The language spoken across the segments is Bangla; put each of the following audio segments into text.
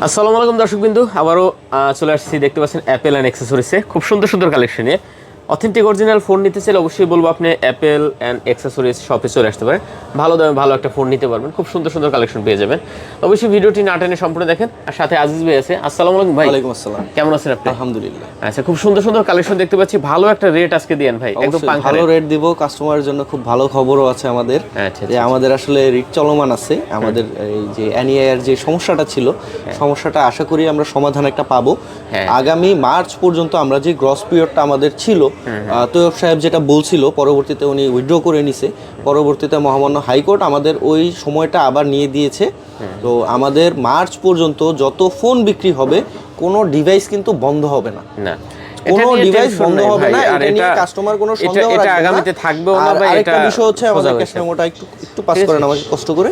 আসসালামু আলাইকুম দর্শকবৃন্দু, আবারও চলে আসছি। দেখতে পাচ্ছেন অ্যাপেল অ্যান্ড অ্যাক্সেসরিজে খুব সুন্দর সুন্দর কালেকশন নিয়ে। অথেন্টিক অরিজিনাল ফোন নিতে চাইলে অবশ্যই বলবো আপনি অ্যাপেল অ্যান্ড অ্যাক্সেসরিজ শপে চলে আসতে পারেন। ভালো দামে ভালো একটা ফোন নিতে পারবেন, খুব সুন্দর সুন্দর কালেকশন পেয়ে যাবেন। অবশ্যই ভিডিওটি না টেনে সম্পূর্ণ দেখেন। আর সাথে আজিজ ভাই আছে। আসসালামু আলাইকুম ভাই। ওয়ালাইকুম আসসালাম। কেমন আছেন আপনি? আলহামদুলিল্লাহ। আচ্ছা, খুব সুন্দর সুন্দর কালেকশন দেখতে পাচ্ছি। ভালো একটা রেট আজকে দেন ভাই, একদম ভালো রেট দিব কাস্টমারের জন্য। খুব ভালো খবরও আছে আমাদের যে আমাদের আসলে রেট চলমান আছে। আমাদের এই যে এনইআইআর যে সমস্যাটা ছিল, সমস্যাটা আশা করি আমরা সমাধান একটা পাবো। আগামী মার্চ পর্যন্ত আমরা যে গ্রস পিরিয়ডটা আমাদের ছিল, তৈয়ব সাহেব যেটা বলছিল, পরবর্তীতে উনি উইথড্র করে নিছে। পরবর্তীতে মহামান্য হাইকোর্ট আমাদের ওই সময়টা আবার নিয়ে দিয়েছে। তো আমাদের মার্চ পর্যন্ত যত ফোন বিক্রি হবে কোনো ডিভাইস কিন্তু বন্ধ হবে না। কোনো ডিভাইস বন্ধ হবে না। এটা নিয়ে কাস্টমার কোনো সন্দেহ রাখবে না। এটা আগামীতে থাকবেও না ভাই। আরেকটা বিষয় হচ্ছে আমাদের ক্যাশ মেমোটা একটু পাস করেন আমাকে কষ্ট করে।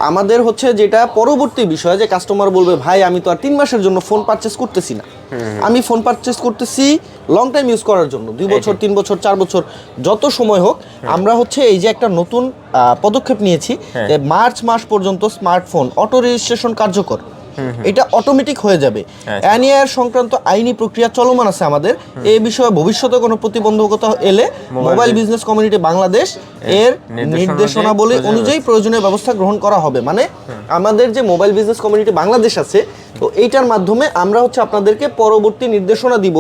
আমাদের হচ্ছে যেটা পরবর্তী বিষয় যে কাস্টমার বলবে ভাই আমি তো আর 3 মাসের জন্য ফোন পারচেজ করতেছি না, আমি ফোন পারচেজ করতেছি লং টাইম ইউজ করার জন্য, 2 বছর 3 বছর 4 বছর যত সময় হোক। আমরা হচ্ছে এই যে একটা নতুন পদক্ষেপ নিয়েছি যে মার্চ মাস পর্যন্ত স্মার্টফোন অটো রেজিস্ট্রেশন কার্যকর। এটা অটোমেটিক হয়ে যাবে। এনইআইআর সংক্রান্ত আইনি প্রক্রিয়া চলমান আছে আমাদের। এই বিষয়ে ভবিষ্যতে কোনো প্রতিবন্ধকতা এলে মোবাইল বিজনেস কমিউনিটি বাংলাদেশ এর নির্দেশনাবলী অনুযায়ী প্রয়োজনীয় ব্যবস্থা গ্রহণ করা হবে। মানে আমাদের যে মোবাইল বিজনেস কমিউনিটি বাংলাদেশ আছে, তো এইটার মাধ্যমে আমরা হচ্ছে আপনাদেরকে পরবর্তী নির্দেশনা দিব।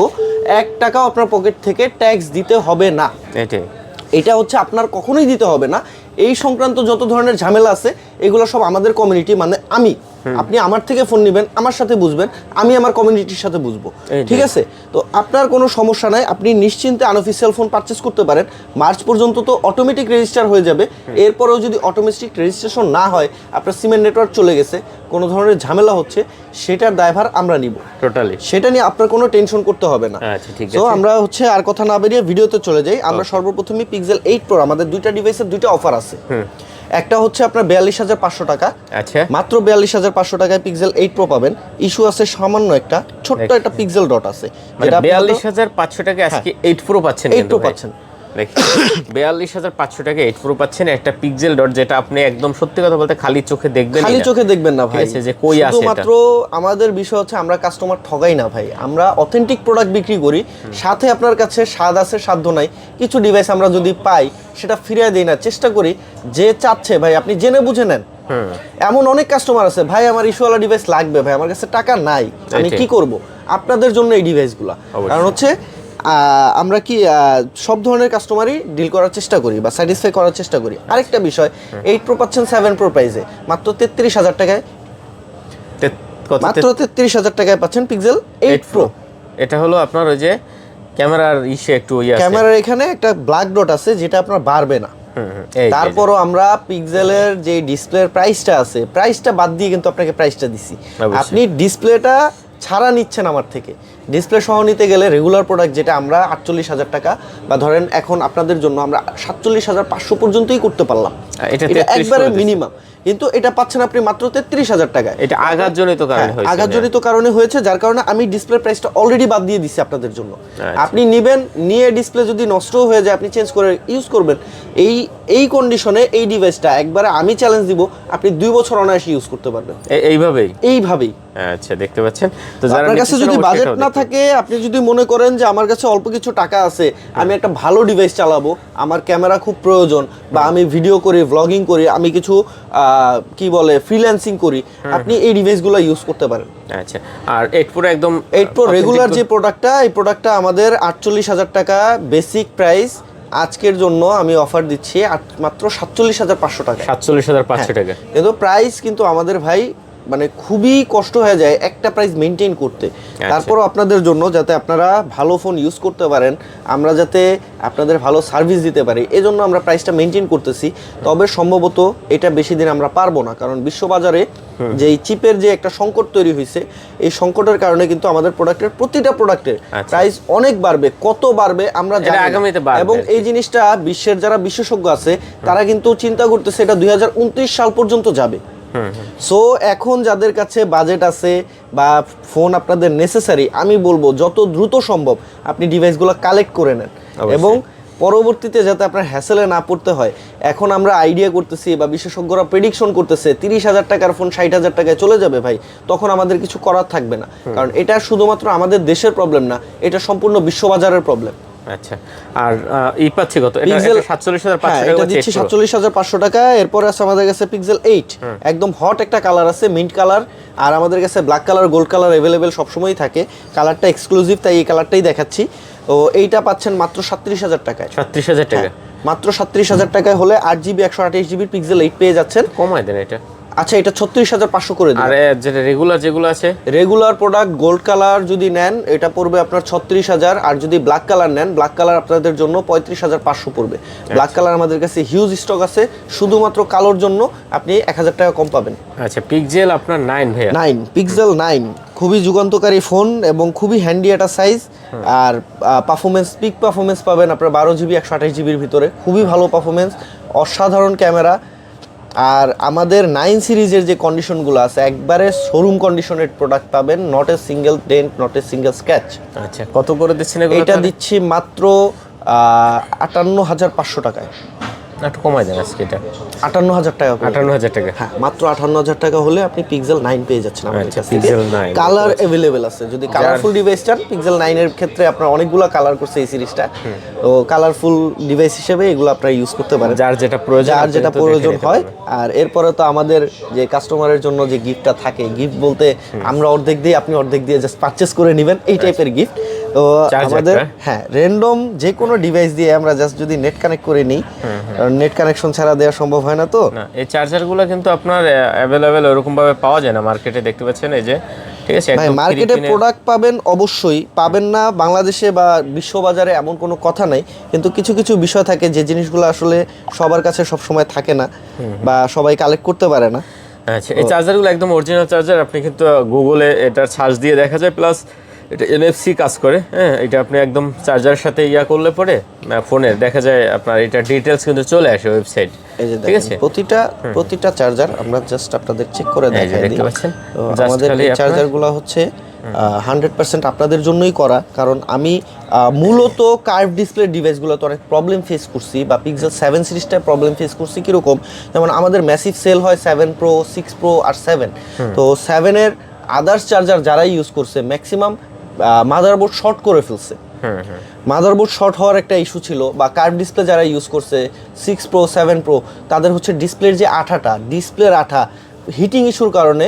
1 টাকাও আপনার পকেট থেকে ট্যাক্স দিতে হবে না। এটা হচ্ছে আপনার কখনোই দিতে হবে না। এই সংক্রান্ত যত ধরনের ঝামেলা আছে এগুলো সব আমাদের কমিউনিটি, মানে আপনি আমার থেকে ফোন নেবেন, আমার সাথে বুঝবেন, আমি আমার কমিউনিটির সাথে বুঝবো, ঠিক আছে? তো আপনার কোনো সমস্যা নাই, আপনি নিশ্চিন্তে আনঅফিসিয়াল ফোন পারচেস করতে পারেন। মার্চ পর্যন্ত তো অটোমেটিক রেজিস্টার হয়ে যাবে। এরপরেও যদি অটোমেটিক রেজিস্ট্রেশন না হয়, আপনার সিমের নেটওয়ার্ক চলে গেছে, কোনো ধরনের ঝামেলা হচ্ছে, সেটার দায়ভার আমরা নিব টোটালি। সেটা নিয়ে আপনার কোনো টেনশন করতে হবে না। তো আমরা হচ্ছে আর কথা না বেরিয়ে ভিডিওতে চলে যাই। আমরা সর্বপ্রথমে পিক্সেল 8 প্রো, আমাদের দুইটা ডিভাইসের দুইটা অফার আছে। একটা হচ্ছে আপনার 42,500 টাকা, মাত্র 42,500 টাকায় পিক্সেল 8 প্রো পাবেন। ইস্যু আছে সামান্য একটা ছোট্ট একটা পিক্সেল ডট আছে, যেটা 42,500 টাকায় আজকে 8 প্রো পাচ্ছেন। 8 প্রো পাচ্ছেন, 42,500 টাকা 8 প্রো পাচ্ছেন। একটা পিক্সেল ডট, যেটা আপনি একদম সত্যি কথা বলতে খালি চোখে দেখবেন না ভাই। যে কই আছে, শুধুমাত্র আমাদের বিষয় হচ্ছে আমরা কাস্টমার ঠগাই না ভাই। আমরা অথেন্টিক প্রোডাক্ট বিক্রি করি, সাথে আপনার কাছে স্বাদ আছে সাধ্য নাই। কিছু ডিভাইস আমরা যদি পাই সেটা ফিরিয়ে দেই না, চেষ্টা করি যে চাচ্ছে ভাই আপনি জেনে বুঝে নেন। এমন অনেক কাস্টমার আছে, ভাই আমার ইস্যুওয়ালা ডিভাইস লাগবে, ভাই আমার কাছে টাকা নাই, আমি কি করব? আপনাদের জন্য এই ডিভাইসগুলো। কারণ হচ্ছে আমরা কি সব ধরনের কাস্টমারই ডিল করার চেষ্টা করি বা স্যাটিসফাই করার চেষ্টা করি। আরেকটা বিষয়, 8 প্রো পাচ্ছেন 7 প্রো প্রাইসে মাত্র 33,000 টাকায়। মাত্র 33,000 টাকায় পাচ্ছেন পিক্সেল 8 প্রো। এটা হলো আপনার ওই যে ক্যামেরার একটু ক্যামেরার এখানে একটা ব্ল্যাক ডট আছে, যেটা আপনার বাড়বে না। তারপরও আমরা পিক্সেলের যে ডিসপ্লের প্রাইসটা আছে, প্রাইসটা বাদ দিয়ে কিন্তু আপনাকে প্রাইসটা দিছি। আপনি ডিসপ্লেটা ছাড়া নিচ্ছেন আমার থেকে, ডিসপ্লে সহ নিতে গেলে রেগুলার প্রোডাক্ট যেটা আমরা 48,000 টাকা বা ধরেন এখন আপনাদের জন্য আমরা 47,500 পর্যন্তই করতে পারলাম, এটা একবারে মিনিমাম। কিন্তু এটা পাচ্ছেন আপনি মাত্র 33,000 টাকায়। এটা আঘাতজনিত কারণে হয়েছে, যার কারণে আমি ডিসপ্লে প্রাইসটা অলরেডি বাদ দিয়ে দিচ্ছি আপনাদের জন্য। আপনি নিবেন, নিয়ে ডিসপ্লে যদি নষ্ট হয়ে যায় আপনি চেঞ্জ করে ইউজ করবেন। এই কন্ডিশনে এই ডিভাইসটা একবারে আমি চ্যালেঞ্জ দিব, আপনি 2 বছর অনায়াসে ইউজ করতে পারবেন এইভাবেই। আচ্ছা, দেখতে পাচ্ছেন। তো আপনার কাছে যদি বাজেট না থাকে, আপনি যদি মনে করেন যে আমার কাছে অল্প কিছু টাকা আছে, আমি একটা ভালো ডিভাইস চালাবো, আমার ক্যামেরা খুব প্রয়োজন, বা আমি ভিডিও করি, ভ্লগিং করি, আমি কিছু কি বলে ফ্রিল্যান্সিং করি, আপনি এই ডিভাইসগুলো ইউজ করতে পারেন। আচ্ছা, আর 8 প্রো রেগুলার যে প্রোডাক্টটা, এই প্রোডাক্টটা আমাদের 48,000 টাকা বেসিক প্রাইস। আজকের জন্য আমি অফার দিচ্ছি মাত্র 47,500 টাকা। 47,500 টাকা। কিন্তু প্রাইস কিন্তু আমাদের ভাই মানে খুবই কষ্ট হয়ে যায় একটা প্রাইস মেনটেন করতে। তারপরও আপনাদের জন্য যাতে আপনারা ভালো ফোন ইউজ করতে পারেন, আমরা যাতে আপনাদের ভালো সার্ভিস দিতে পারি, এজন্য আমরা প্রাইসটা মেনটেন করতেছি। তবে সম্ভবত এটা বেশি দিন আমরা পারবো না, কারণ বিশ্ববাজারে যে চিপের যে একটা সংকট তৈরি হয়েছে, এই সংকটের কারণে কিন্তু আমাদের প্রতিটা প্রোডাক্টের প্রাইস অনেক বাড়বে। কত বাড়বে আমরা জানি, এবং এই জিনিসটা বিশ্বের যারা বিশেষজ্ঞ আছে তারা কিন্তু চিন্তা করতেছে এটা 2029 সাল পর্যন্ত যাবে। সো এখন যাদের কাছে বাজেট আছে বা ফোন আপনাদের নেসেসারি, আমি বলবো যত দ্রুত সম্ভব আপনি ডিভাইসগুলো কালেক্ট করে নেন। এবং পরবর্তীতে যাতে আপনার হ্যাসেলে না পড়তে হয়, এখন আমরা আইডিয়া করতেছি বা বিশেষজ্ঞরা প্রেডিকশন করতেছে 30,000 টাকার ফোন 60,000 টাকায় চলে যাবে ভাই, তখন আমাদের কিছু করার থাকবে না। কারণ এটা শুধুমাত্র আমাদের দেশের প্রবলেম না, এটা সম্পূর্ণ বিশ্ববাজারের প্রবলেম। আচ্ছা, আর ই পাচ্ছি কত? এটা 47,500 টাকা এটা দিচ্ছি 47,500 টাকা। এরপরে আছে আমাদের কাছে পিক্সেল 8, একদম হট একটা কালার আছে, মিন্ট কালার। আর আমাদের কাছে black colour, gold colour available সবসময়ই থাকে, কালারটা এক্সক্লুসিভ, তাই এই কালারটাই দেখাচ্ছি। তো এইটা পাচ্ছেন মাত্র 37,000 টাকায়। 37,000 টাকা, মাত্র 37,000 টাকায় হলে 8GB 128GB পিক্সেল 8 পেয়ে যাচ্ছেন। কমায় দেন এটা। আচ্ছা, এটা 36,500 করে দিন। আর যেটা রেগুলার যেগুলো আছে, রেগুলার প্রোডাক্ট গোল্ড কালার যদি নেন এটা পড়বে আপনার 36,000, আর যদি ব্ল্যাক কালার নেন, ব্ল্যাক কালার আপনাদের জন্য 35,500 পড়বে। ব্ল্যাক কালার আমাদের কাছে হিউজ স্টক আছে, শুধুমাত্র কালোর জন্য আপনি 1,000 টাকা কম পাবেন। আচ্ছা, পিক্সেল আপনার 9 ভাইয়া, 9 পিক্সেল 9 খুবই যুগান্তকারী ফোন এবং খুবই হ্যান্ডি একটা সাইজ। আর পারফরমেন্স, পিক পারফরমেন্স পাবেন আপনার 12GB 128GBর ভিতরে, খুবই ভালো পারফরমেন্স, অসাধারণ ক্যামেরা। আর আমাদের 9 সিরিজের যে কন্ডিশনগুলো আছে, একবারে শোরুম কন্ডিশনের প্রোডাক্ট পাবেন, not a single dent, not a single scratch. আচ্ছা, কত করে দিচ্ছেন এগুলো? এটা দিচ্ছি মাত্র 58,500 টাকায়। একটু কমাই দেন আজকে এটা। 58,000 টাকা। 58,000 টাকা, হ্যাঁ, মাত্র 58,000 টাকা হলে আপনি পিক্সেল 9 পেয়ে যাচ্ছেন আমাদের আচ্ছা, কাছ থেকে। পিক্সেল 9 কালার अवेलेबल আছে, যদি কালারফুল ডিভাইস চান, পিক্সেল 9 এর ক্ষেত্রে আপনার অনেকগুলো কালার করছে এই সিরিজটা, তো কালারফুল ডিভাইস হিসেবে এগুলো আপনারা ইউজ করতে পারেন, যার যেটা প্রয়োজন, যার যেটা প্রয়োজন হয়। আর এরপরে তো আমাদের যে কাস্টমারের জন্য যে গিফটটা থাকে, গিফট বলতে আমরা অর্ধেক দিয়ে আপনি অর্ধেক দিয়ে জাস্ট পারচেজ করে নেবেন, এই টাইপের গিফট। তো আমাদের র্যান্ডম যে কোনো ডিভাইস দিয়ে আমরা জাস্ট যদি নেট কানেক্ট করে নিই, নেট কানেকশন ছাড়া দেওয়া সম্ভব হয় না। তো না, এই চার্জারগুলো কিন্তু আপনার অ্যাভেলেবেল ওরকম ভাবে পাওয়া যায় না মার্কেটে, দেখতে পাচ্ছেন এই যে, ঠিক আছে। ভাই, মার্কেটে প্রোডাক্ট পাবেন, অবশ্যই পাবেন না বাংলাদেশে বা বিশ্ববাজারে এমন কোনো কথা নাই, কিন্তু কিছু কিছু বিষয় থাকে যে জিনিসগুলো আসলে সবার কাছে সব সময় থাকে না বা সবাই কালেক্ট করতে পারে না। আচ্ছা, এই চার্জারগুলো একদম অরিজিনাল চার্জার, আপনি কিন্তু গুগলে এটা সার্চ দিয়ে দেখা যায়, প্লাস এটা NFC কাজ করে। হ্যাঁ, এটা আপনি একদম চার্জারের সাথে ইয়া করলে পরে ফোনের দেখা যায় আপনার এটা ডিটেলস কিন্তু চলে আসে ওয়েবসাইট, ঠিক আছে। প্রতিটা চার্জার আমরা জাস্ট আপনাদের চেক করে দেখাই দিই। দেখতে পাচ্ছেন আমাদের এই চার্জারগুলো হচ্ছে 100% আপনাদের জন্যই করা, কারণ আমি মূলত কার্ভ ডিসপ্লে ডিভাইসগুলোতে অনেক প্রবলেম ফেস করছি, বা পিক্সেল 7 সিরিজটায় প্রবলেম ফেস করছি। কীরকম? যেমন আমাদের ম্যাসিভ সেল হয় 7 Pro, 6 Pro আর 7। তো 7-এর আদার্স চার্জার যারাই ইউজ করছে, ম্যাক্সিমাম মাদারবোর্ড শর্ট করে ফেলছে। মাদারবোর্ড শর্ট হওয়ার একটা ইস্যু ছিল, বা কার্ভ ডিসপ্লে যারা ইউজ করছে 6 Pro, 7 Pro, তাদের হচ্ছে ডিসপ্লের যে ডিসপ্লের আঠা হিটিং ইস্যুর কারণে,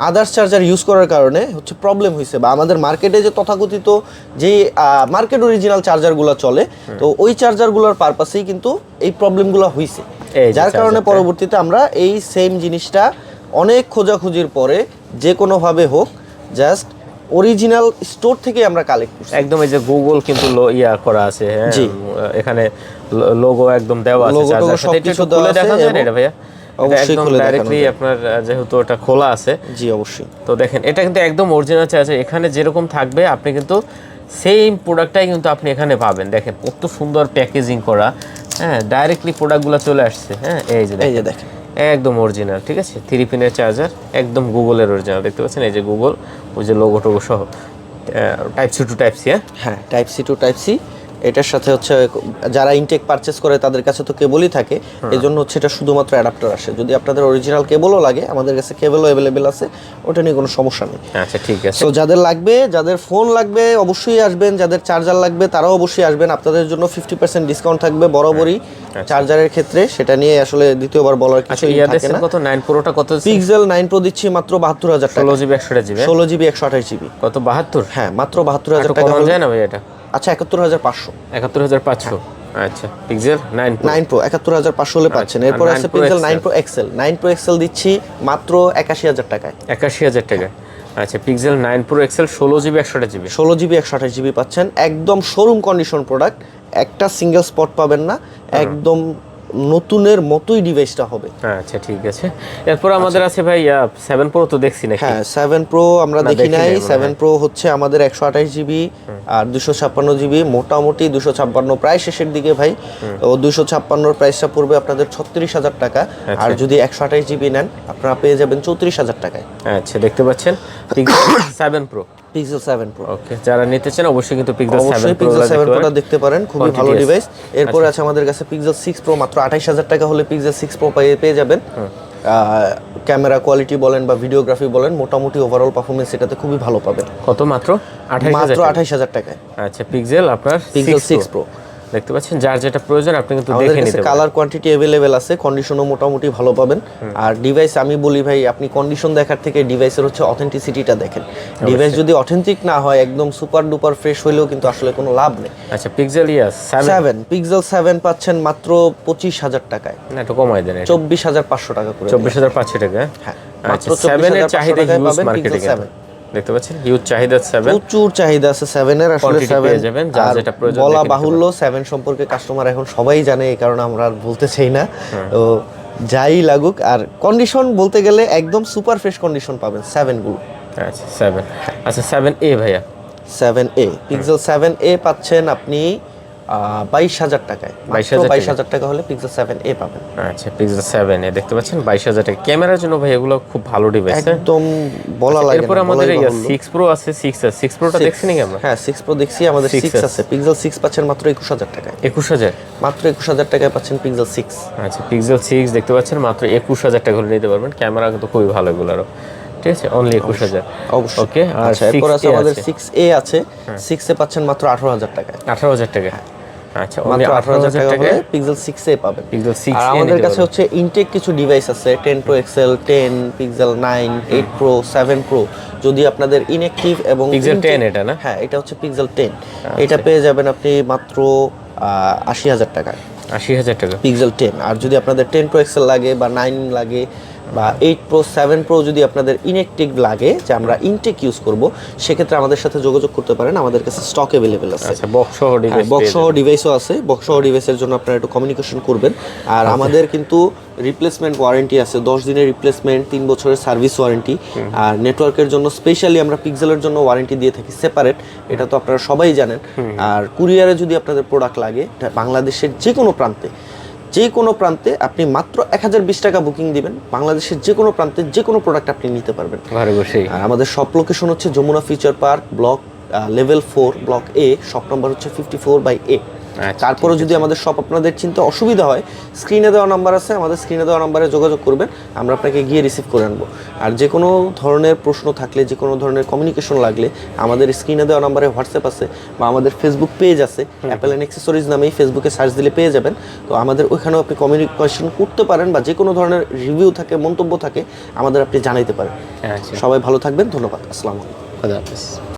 আদার্স চার্জার ইউজ করার কারণে হচ্ছে প্রবলেম হয়েছে। বা আমাদের মার্কেটে যে তথাকথিত যে মার্কেট অরিজিনাল চার্জারগুলো চলে, তো ওই চার্জারগুলোর পারপাসেই কিন্তু এই প্রবলেমগুলো হয়েছে, যার কারণে পরবর্তীতে আমরা এই সেম জিনিসটা অনেক খোঁজাখুঁজির পরে যে কোনোভাবে হোক জাস্ট অরিজিনাল স্টোর থেকে আমরা কালেক্ট করছি। একদম এই যে গুগল কিন্তু ইয়া করা আছে, হ্যাঁ, এখানে লোগো একদম দেওয়া আছে, চার্জার সাথে একটু খুলে দেখা যায় এটা ভাইয়া? অবশ্যই খুলে ডাইরেক্টলি আপনার যেহেতু এটা খোলা আছে। জি, অবশ্যই। তো দেখেন, এটা কিন্তু একদম অরিজিনাল চার্জার, এখানে যেরকম থাকবে আপনি কিন্তু সেম প্রোডাক্টটাই কিন্তু আপনি এখানে পাবেন। দেখেন কত সুন্দর প্যাকেজিং করা, হ্যাঁ, ডাইরেক্টলি প্রোডাক্টগুলো চলে আসছে। হ্যাঁ, এই যে দেখেন একদম অরিজিনাল, ঠিক আছে। 3 পিনের চার্জার, একদম গুগলের অরিজিনাল, দেখতে পাচ্ছেন এই যে গুগল, ওই যে লোগো টোগো সহ, Type-C to Type-C। হ্যাঁ, Type-C to Type-C। এটার সাথে হচ্ছে যারা ইনটেক পারচেজ করে তাদের কাছে তো কেবলই থাকে, এই জন্য হচ্ছে এটা শুধুমাত্র অ্যাডাপ্টার আসে। যদি আপনাদের অরিজিনাল কেবলও লাগে, আমাদের কাছে কেবলও অ্যাভেলেবেল আছে, ওটা নিয়ে কোনো সমস্যা নেই। আচ্ছা, ঠিক আছে। তো যাদের লাগবে, যাদের ফোন লাগবে অবশ্যই আসবেন, যাদের চার্জার লাগবে তারাও অবশ্যই আসবেন। আপনাদের জন্য 50% ডিসকাউন্ট থাকবে বরাবরই চার্জারের ক্ষেত্রে, সেটা নিয়ে আসলে দ্বিতীয়বার বলার কিছু থাকে না। কত 9 প্রোটা কত? পিক্সেল 9 Pro দিচ্ছি মাত্র 72,000 টাকা। 16GB 128GB, 16GB 128GB। কত? 72? হ্যাঁ, মাত্র 72,000 টাকা কমানো যায় না ভাই এটা? আচ্ছা, 71,500। 71,500। আচ্ছা, পিক্সেল 9 Pro 71,500 হলে পাচ্ছেন। এরপর আছে pixel 9 Pro XL। 9 Pro XL দিচ্ছি মাত্র 81,000 টাকায়। 81,000 টাকায়। আচ্ছা, pixel 9 Pro XL 16GB 128GB। 16GB 128GB পাচ্ছেন, একদম শোরুম কন্ডিশন প্রোডাক্ট, একটা সিঙ্গেল স্পট পাবেন না, একদম নতুনের মতোই ডিভাইসটা হবে। আচ্ছা, ঠিক আছে। এরপর আমাদের আছে ভাই 7 Pro, তো দেখছি নাকি? হ্যাঁ, 7 Pro আমরা দেখি নাই। 7 Pro হচ্ছে আমাদের 128GB আর 256GB, মোটামুটি 256 প্রায় শেষের দিকে ভাই। ও 256 প্রাইসটা পড়বে আপনাদের 36,000 টাকা, আর যদি 128GB নেন আপনারা পেয়ে যাবেন 34,000 টাকায়। আচ্ছা, দেখতে পাচ্ছেন 7 Pro পিক্সেল 7 প্রো। ওকে, যারা নিতে চান অবশ্যই কিন্তু পিক্সেল 7 অবশ্যই প্রো পিক্সেল 7 প্রোটা দেখতে পারেন, খুবই ভালো Quantity আছে। ডিভাইস। এরপর আছে আমাদের কাছে পিক্সেল 6 প্রো, মাত্র 28000 টাকা হলে পিক্সেল 6 প্রো পেয়ে যাবেন। ক্যামেরা কোয়ালিটি বলেন বা ভিডিওগ্রাফি বলেন, মোটামুটি ওভারঅল পারফরমেন্স এটাতে খুবই ভালো পাবেন। কত? মাত্র 28000 মাত্র 28000 টাকায়। আচ্ছা, পিক্সেল আপনার পিক্সেল 6 প্রো দেখতে পাচ্ছেন, যার যেটা প্রয়োজন আপনি কিন্তু আমাদের দেখে কাছে নিতে পারেন। কালার কোয়ান্টিটি अवेलेबल আছে, কন্ডিশনও মোটামুটি ভালো পাবেন। আর ডিভাইস আমি বলি ভাই, আপনি কন্ডিশন দেখার থেকে ডিভাইসের হচ্ছে অথেন্টিসিটিটা দেখেন। ডিভাইস যদি অথেন্টিক না হয়, একদম সুপার ডুপার ফ্রেশ হইলেও কিন্তু আসলে কোনো লাভ নেই। আচ্ছা, পিক্সেল 7 পিক্সেল 7 পাচ্ছেন মাত্র 25000 টাকায়। না, একটু কমাই দেন। 24500 টাকা করে। 24500 টাকা। হ্যাঁ, আচ্ছা, মাত্র 7 এর চাহিদা 24500 হিউজ পাবেন মার্কেটে পিক্সেল 7। দেখতে পাচ্ছেন হিউজ চাহিদা 7। প্রচুর চাহিদা আছে 7 এর আসলে। Quantity 7 পেয়ে যাবেন, যার আর যেটা প্রয়োজন বলা দেখে নিতে বাহুল্য 7 সম্পর্কে কাস্টমার এখন সবাই জানে, এই কারণে আমরা আর বলতে চাই না। তো যাই লাগুক, আর কন্ডিশন বলতে গেলে একদম সুপার ফ্রেশ কন্ডিশন পাবেন 7 গুলো। আচ্ছা 7। আচ্ছা 7A ভাইয়া। 7A পিক্সেল 7A পাচ্ছেন আপনি 22000 টাকায়। 22000 টাকা হলে পিক্সেল 7A পাবেন। আচ্ছা, পিক্সেল 7A দেখতে পাচ্ছেন 22000 টাকা। ক্যামেরার জন্য ভাই এগুলো খুব ভালো ডিভাইস। একদম বলা লাগে না। এরপর আমাদের 6 প্রো আছে, 6 প্রোটা দেখছেন কি আমরা? হ্যাঁ, 6 প্রো দেখছি, আমাদের 6 আছে। পিক্সেল 6 পাচ্ছেন মাত্র 21000 টাকায়। 21000 মাত্র 21000 টাকায় পাচ্ছেন পিক্সেল 6। আচ্ছা, পিক্সেল 6 দেখতে পাচ্ছেন মাত্র 21000 টাকা হলে নিতে পারবেন। ক্যামেরা কিন্তু খুবই ভালো এগুলোরও, ঠিক আছে, অনলি 21000। অবশ্যই। ওকে, আর আচ্ছা, এরপর আছে 6A আমাদের 6A আছে। 6A পাচ্ছেন মাত্র 18000 টাকায়। 18000 টাকা। আচ্ছা, অনলি মাত্র 18000 টাকা টাকায় হলে পিক্সেল 6A পাবেন। পিক্সেল 6 আর আমাদের কাছে হচ্ছে ইনটেক কিছু ডিভাইস আছে, 10 Pro XL, 10 Pixel 9, 8 Pro, 7 Pro. যদি আপনাদের ইনঅ্যাক্টিভ এবং পিক্সেল 10 এটা না? হ্যাঁ, এটা হচ্ছে পিক্সেল 10। এটা পেয়ে যাবেন আপনি মাত্র 80000 টাকায়। 80000 টাকা পিক্সেল 10। আর যদি আপনাদের 10 প্রো এক্সেল লাগে বা 9 লাগে বা 8 প্রো 7 প্রো যদি আপনাদের ইনঅ্যাক্টিভ লাগে, যে আমরা ইনটেক ইউজ করব, সেক্ষেত্রে আমাদের সাথে যোগাযোগ করতে পারেন। আমাদের কাছে স্টক অ্যাভেলেবেল আছে। আচ্ছা, বক্স সহ ডিভাইস, বক্স সহ ডিভাইসও আছে। বক্স সহ ডিভাইসের জন্য আপনারা একটু কমিউনিকেশন করবেন। আর আমাদের কিন্তু রিপ্লেসমেন্ট ওয়ারেন্টি আছে, 10 দিনের রিপ্লেসমেন্ট, 3 বছরের সার্ভিস ওয়ারেন্টি। আর নেটওয়ার্কের জন্য স্পেশালি আমরা পিক্সেলের জন্য ওয়ারেন্টি দিয়ে থাকি সেপারেট, এটা তো আপনারা সবাই জানেন। আর কুরিয়ারে যদি আপনাদের প্রোডাক্ট লাগে, বাংলাদেশের যে কোনো প্রান্তে আপনি মাত্র 1020 টাকা বুকিং দিবেন, বাংলাদেশের যে কোনো প্রান্তে যে কোনো প্রোডাক্ট আপনি নিতে পারবেন ঘরে বসেই। আর আমাদের শপ লোকেশন হচ্ছে Jamuna future park, block level 4, block A, shop number হচ্ছে 54/A। তারপরে যদি আমাদের শপ আপনাদের চিনতে অসুবিধা হয়, স্ক্রিনে দেওয়া নাম্বার আছে, আমাদের স্ক্রিনে দেওয়া নাম্বারে যোগাযোগ করবেন, আমরা আপনাকে গিয়ে রিসিভ করে আনবো। আর যে কোনো ধরনের প্রশ্ন থাকলে, যে কোনো ধরনের কমিউনিকেশন লাগলে, আমাদের স্ক্রিনে দেওয়া নাম্বারে হোয়াটসঅ্যাপ আছে বা আমাদের ফেসবুক পেজ আছে, অ্যাপেল অ্যান্ড অ্যাক্সেসরিজ নামেই ফেসবুকে সার্চ দিলে পেয়ে যাবেন। তো আমাদের ওইখানেও আপনি কমিউনিকেশন করতে পারেন বা যে কোনো ধরনের রিভিউ থাকে, মন্তব্য থাকে, আমাদের আপনি জানাইতে পারেন। আচ্ছা, সবাই ভালো থাকবেন, ধন্যবাদ, আসসালামু আলাইকুম। খোদা হাফেজ।